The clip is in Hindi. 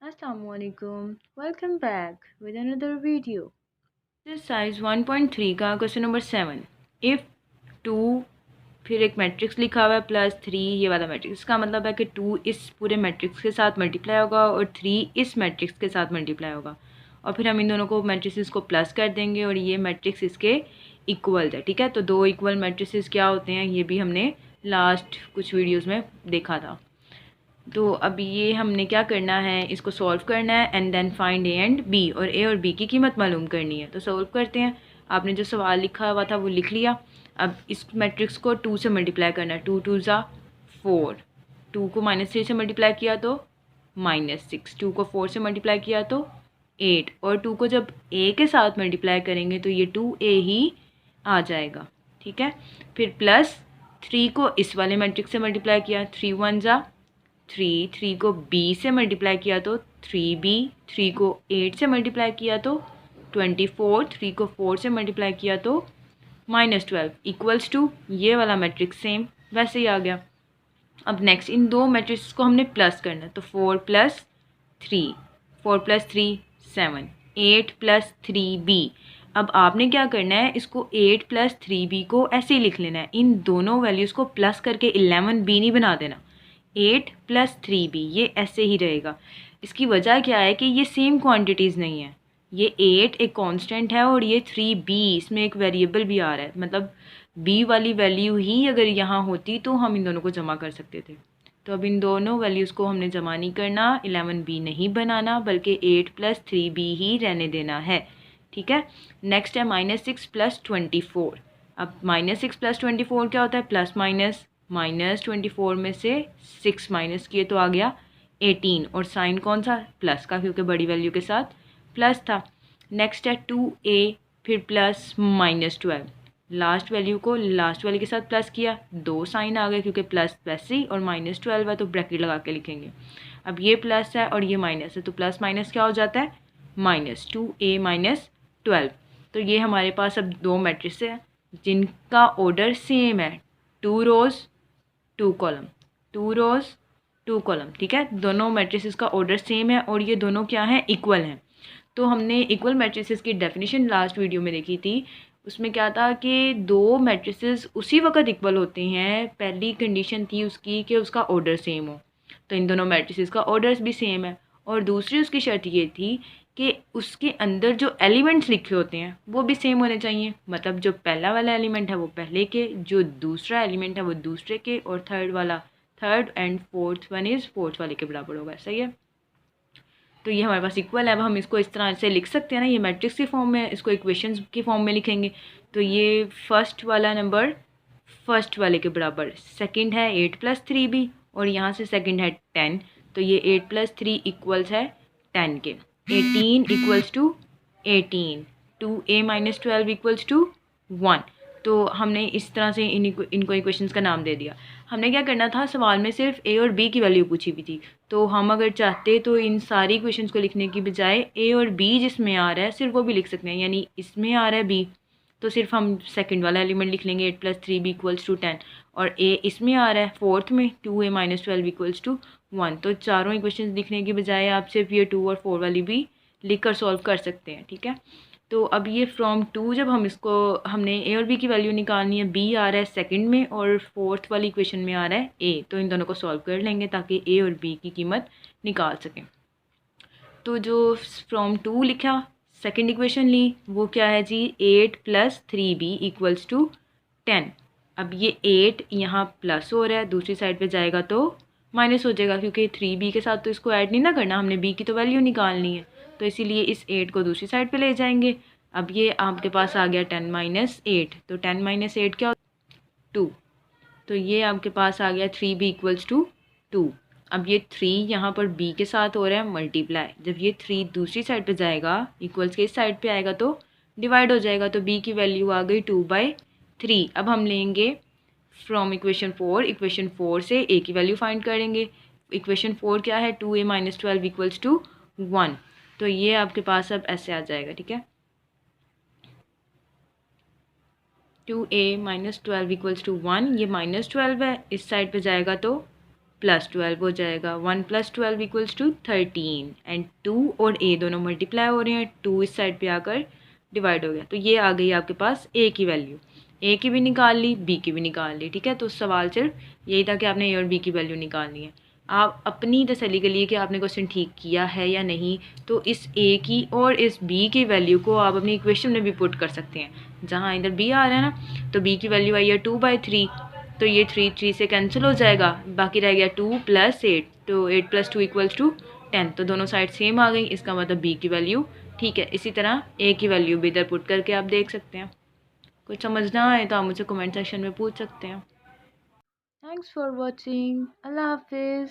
Assalamualaikum. Welcome back with another video. This size 1.3 का क्वेश्चन नंबर 7. इफ़ 2 फिर एक मैट्रिक्स लिखा हुआ है +3 ये वाला मैट्रिक्स, इसका मतलब है कि 2 इस पूरे मैट्रिक्स के साथ मल्टीप्लाई होगा और 3 इस मैट्रिक्स के साथ मल्टीप्लाई होगा और फिर हम इन दोनों को मैट्रिसेस को प्लस कर देंगे और ये मैट्रिक्स इसके इक्वल है। ठीक है, तो दो इक्वल मैट्रिसेस क्या होते हैं ये भी हमने लास्ट कुछ वीडियोज़ में देखा था। तो अब ये हमने क्या करना है, इसको सॉल्व करना है and then find A and B, और ए और बी की कीमत मालूम करनी है। तो सॉल्व करते हैं। आपने जो सवाल लिखा हुआ था वो लिख लिया। अब इस मैट्रिक्स को 2 से मल्टीप्लाई करना है। 2 2 ज़ा 4, 2 को -3 से मल्टीप्लाई किया तो -6, 2 को 4 से मल्टीप्लाई किया तो 8, और 2 को जब ए के साथ मल्टीप्लाई करेंगे तो ये 2a ही आ जाएगा। ठीक है, फिर प्लस 3 को इस वाले मैट्रिक्स से मल्टीप्लाई किया, 3 1 ज़ा 3, 3 को b से मल्टीप्लाई किया तो 3b, 3 को 8 से मल्टीप्लाई किया तो 24, 3 को 4 से मल्टीप्लाई किया तो -12 इक्वल्स टू ये वाला मैट्रिक्स सेम वैसे ही आ गया। अब नेक्स्ट इन दो मैट्रिक्स को हमने प्लस करना है, तो 4 + 3, 4 + 3 7, 8 + 3b। अब आपने क्या करना है, इसको 8 + 3b को ऐसे ही लिख लेना है, इन दोनों वैल्यूज़ को प्लस करके 11b नहीं बना देना। 8 + 3b ये ऐसे ही रहेगा। इसकी वजह क्या है कि ये सेम क्वांटिटीज़ नहीं है। ये 8 एक कांस्टेंट है और ये 3b इसमें एक वेरिएबल भी आ रहा है, मतलब b वाली वैल्यू ही अगर यहाँ होती तो हम इन दोनों को जमा कर सकते थे। तो अब इन दोनों वैल्यूज़ को हमने जमा नहीं करना, 11b नहीं बनाना, बल्कि 8 + 3b ही रहने देना है। ठीक है, नेक्स्ट है -6 + 24। अब -6 + 24 क्या होता है, प्लस माइनस, -24 में से 6 माइनस किए तो आ गया 18, और साइन कौन सा, प्लस का, क्योंकि बड़ी वैल्यू के साथ प्लस था। नेक्स्ट है 2a, फिर प्लस -12, लास्ट वैल्यू को लास्ट वैल्यू के साथ प्लस किया, दो साइन आ गए क्योंकि प्लस प्लस ही और -12 है तो ब्रैकेट लगा के लिखेंगे। अब ये प्लस है और ये माइनस है तो प्लस माइनस क्या हो जाता है, -2a - 12। तो ये हमारे पास अब दो मैट्रिक्स है जिनका ऑर्डर सेम है, 2 रोज़ 2 कॉलम, 2 रोज़ 2 कॉलम। ठीक है, दोनों मैट्रिसेस का ऑर्डर सेम है और ये दोनों क्या हैं, इक्वल हैं। तो हमने इक्वल मैट्रिसेस की डेफिनेशन लास्ट वीडियो में देखी थी। उसमें क्या था कि दो मैट्रिसेस उसी वक्त इक्वल होते हैं, पहली कंडीशन थी उसकी कि उसका ऑर्डर सेम हो, तो इन दोनों मैट्रिसेस का ऑर्डर्स भी सेम है। और दूसरी उसकी शर्त ये थी कि उसके अंदर जो एलिमेंट्स लिखे होते हैं वो भी सेम होने चाहिए, मतलब जो पहला वाला एलिमेंट है वो पहले के, जो दूसरा एलिमेंट है वो दूसरे के, और थर्ड वाला third and fourth one is fourth वाले के बराबर होगा। सही है, तो ये हमारे पास इक्वल है। अब हम इसको इस तरह से लिख सकते हैं ना, ये मैट्रिक्स की फॉर्म में, इसको इक्वेशंस की फॉर्म में लिखेंगे। तो ये फर्स्ट वाला नंबर फर्स्ट वाले के बराबर, सेकंड है 8 + 3b, और यहाँ से सेकंड है 10, तो ये 8 + 3 इक्वल्स है 10 के। 18 equals to 18, 2a - 12 equals to 1। तो हमने इस तरह से इनको इक्वेशंस का नाम दे दिया। हमने क्या करना था, सवाल में सिर्फ a और b की वैल्यू पूछी हुई थी, तो हम अगर चाहते तो इन सारी इक्वेशंस को लिखने की बजाय a और b जिसमें आ रहा है सिर्फ वो भी लिख सकते हैं, यानी इसमें आ रहा है b तो सिर्फ हम सेकंड वाला एलिमेंट लिख लेंगे 8 + 3b इक्वल्स टू 10, और a इसमें आ रहा है फोर्थ में 2a - 12 इक्वल्स टू 1। तो चारों इक्वेशंस लिखने की बजाय आप सिर्फ ये 2 और 4 वाली भी लिख कर सॉल्व कर सकते हैं। ठीक है, तो अब ये फ्रॉम 2 जब हम इसको, हमने a और b की वैल्यू निकालनी है, b आ रहा है सेकंड में और फोर्थ वाली इक्वेशन में आ रहा है a, तो इन दोनों को सॉल्व कर लेंगे ताकि a और b की कीमत निकाल सकें। तो जो फ्रॉम 2 लिखा, सेकंड इक्वेशन ली, वो क्या है जी, 8 + 3b इक्वल्स टू 10। अब ये 8 यहाँ प्लस हो रहा है, दूसरी साइड पे जाएगा तो माइनस हो जाएगा, क्योंकि 3b के साथ तो इसको ऐड नहीं ना करना, हमने b की तो वैल्यू निकालनी है, तो इसीलिए इस 8 को दूसरी साइड पे ले जाएंगे। अब ये आपके पास आ गया 10 - 8, तो 10 - 8 क्या, 2, तो ये आपके पास आ गया 3b इक्वल्स टू 2। अब ये 3 यहाँ पर b के साथ हो रहा है मल्टीप्लाई, जब ये 3 दूसरी साइड पे जाएगा, इक्वल्स के इस साइड पे आएगा तो डिवाइड हो जाएगा, तो b की वैल्यू आ गई 2/3। अब हम लेंगे फ्रॉम इक्वेशन 4, इक्वेशन 4 से a की वैल्यू फाइंड करेंगे। इक्वेशन 4 क्या है, 2a - 12 इक्वल्स टू 1, तो ये आपके पास अब ऐसे आ जाएगा। ठीक है, 2a - 12 इक्वल्स टू 1, ये -12 है, इस साइड पे जाएगा तो प्लस 12 हो जाएगा। 1 + 12 इक्वल्स टू 13 एंड 2 और ए दोनों मल्टीप्लाई हो रहे हैं, 2 इस साइड पे आकर डिवाइड हो गया। तो ये आ गई आपके पास ए की वैल्यू। ए की भी निकाल ली, बी की भी निकाल ली, ठीक है। तो सवाल सिर्फ यही था कि आपने ए और बी की वैल्यू निकालनी है। आप अपनी तसल्ली के लिए कि आपने क्वेश्चन ठीक किया है या नहीं, तो इस ए की और इस बी की वैल्यू को आप अपनी इक्वेशन में भी पुट कर सकते हैं। जहाँ इधर बी आ रहा है ना, तो बी की वैल्यू आई है 2/3, तो ये 3 से कैंसिल हो जाएगा, बाकी रह गया 2 + 8, तो 8 + 2 इक्वल्स टू 10। तो दोनों साइड सेम आ गई, इसका मतलब बी की वैल्यू ठीक है। इसी तरह ए की वैल्यू भी इधर पुट करके आप देख सकते हैं। कुछ समझ ना आए तो आप मुझसे कमेंट सेक्शन में पूछ सकते हैं। Thanks for watching. अल्लाह हाफिज़।